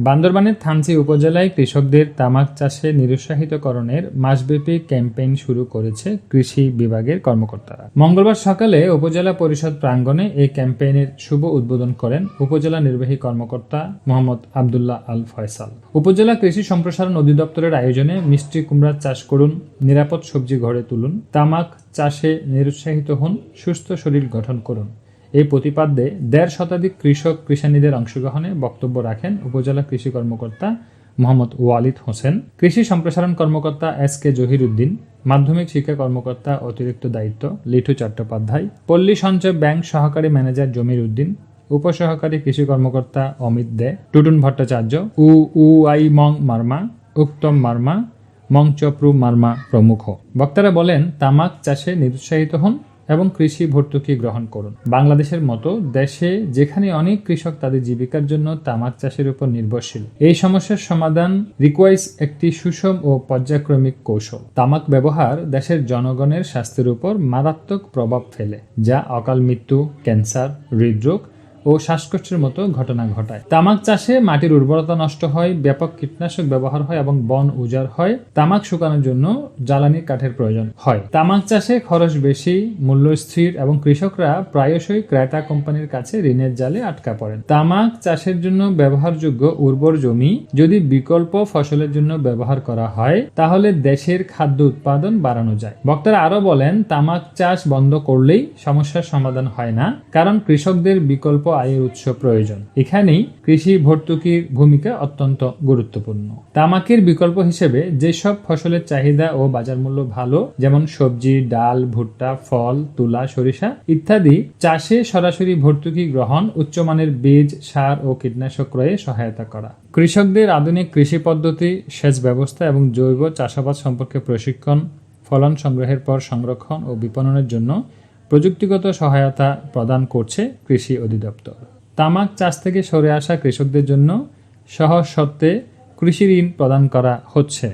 বান্দরবানের থানচি উপজেলায় কৃষকদের তামাক চাষে নিরুৎসাহিতকরণের মাসব্যাপী ক্যাম্পেইন শুরু করেছে কৃষি বিভাগের কর্মকর্তারা। মঙ্গলবার সকালে উপজেলা পরিষদ প্রাঙ্গণে এই ক্যাম্পেইনের শুভ উদ্বোধন করেন উপজেলা নির্বাহী কর্মকর্তা মোহাম্মদ আব্দুল্লাহ আল ফয়সাল। উপজেলা কৃষি সম্প্রসারণ অধিদপ্তরের আয়োজনে মিষ্টি কুমড়া চাষ করুন, নিরাপদ সবজি ঘরে তুলুন, তামাক চাষে নিরুৎসাহিত হন, সুস্থ শরীর গঠন করুন, এই প্রতিপাদ্যে ১.৫ শতাধিক কৃষক কৃষানীদের অংশগ্রহণে বক্তব্য রাখেন উপজেলা কৃষি কর্মকর্তা মোহাম্মদ ওয়ালিদ হোসেন, কৃষি সম্প্রসারণ কর্মকর্তা SK জহির উদ্দিন, মাধ্যমিক শিক্ষা কর্মকর্তা অতিরিক্ত দায়িত্ব লিটু চট্টোপাধ্যায়, পল্লী সঞ্চয় ব্যাংক সহকারী ম্যানেজার জমির উদ্দিন, উপসহকারী কৃষি কর্মকর্তা অমিত দে, টুটুন ভট্টাচার্য, উআই মং মার্মা, উত্তম মার্মা, মংচপ্রু মার্মা প্রমুখ। বক্তারা বলেন, তামাক চাষে নিরুৎসাহিত হন এবং কৃষি ভর্তুকি গ্রহণ করুন। বাংলাদেশের মতো দেশে যেখানে অনেক কৃষক তাদের জীবিকার জন্য তামাক চাষের উপর নির্ভরশীল, এই সমস্যার সমাধান রিকোয়াইজ একটি সুষম ও পর্যায়ক্রমিক কৌশল। তামাক ব্যবহার দেশের জনগণের স্বাস্থ্যের উপর মারাত্মক প্রভাব ফেলে, যা অকাল মৃত্যু, ক্যান্সার, হৃদরোগ ও শ্বাসকষ্টের মতো ঘটনা ঘটায়। তামাক চাষে মাটির উর্বরতা নষ্ট হয়, ব্যাপক কীটনাশক ব্যবহার হয় এবং বন উজাড় হয়। তামাক শুকানোর জন্য জ্বালানি কাঠের প্রয়োজন হয়। তামাক চাষে খরচ বেশি, মূল্য স্থির এবং কৃষকরা প্রায়শই ক্রেতা কোম্পানির কাছে ঋণের জালে আটকা পড়েন। তামাক চাষের জন্য ব্যবহারযোগ্য উর্বর জমি যদি বিকল্প ফসলের জন্য ব্যবহার করা হয়, তাহলে দেশের খাদ্য উৎপাদন বাড়ানো যায়। বক্তারা আরো বলেন, তামাক চাষ বন্ধ করলেই সমস্যার সমাধান হয় না, কারণ কৃষকদের বিকল্প আয়ের উৎস প্রয়োজন। এখানেই কৃষি ভর্তুকির ভূমিকা অত্যন্ত গুরুত্বপূর্ণ। তামাকের বিকল্প হিসেবে যেসব ফসলের চাহিদা ও বাজার মূল্য ভালো, যেমন সবজি, ডাল, ভুট্টা, ফল, তুলা, সরিষা ইত্যাদি চাষে সরাসরি ভর্তুকি গ্রহণ, উচ্চমানের বীজ, সার ও কীটনাশক ক্রয়ে সহায়তা করা, কৃষকদের আধুনিক কৃষি পদ্ধতি, সেচ ব্যবস্থা এবং জৈব চাষাবাদ সম্পর্কে প্রশিক্ষণ, ফলন সংগ্রহের পর সংরক্ষণ ও বিপণনের জন্য প্রযুক্তিগত সহায়তা প্রদান করছে কৃষি অধিদপ্তর। তামাক চাষ থেকে সরে আসা কৃষকদের জন্য সহজ শর্তে কৃষি ঋণ প্রদান করা হচ্ছে।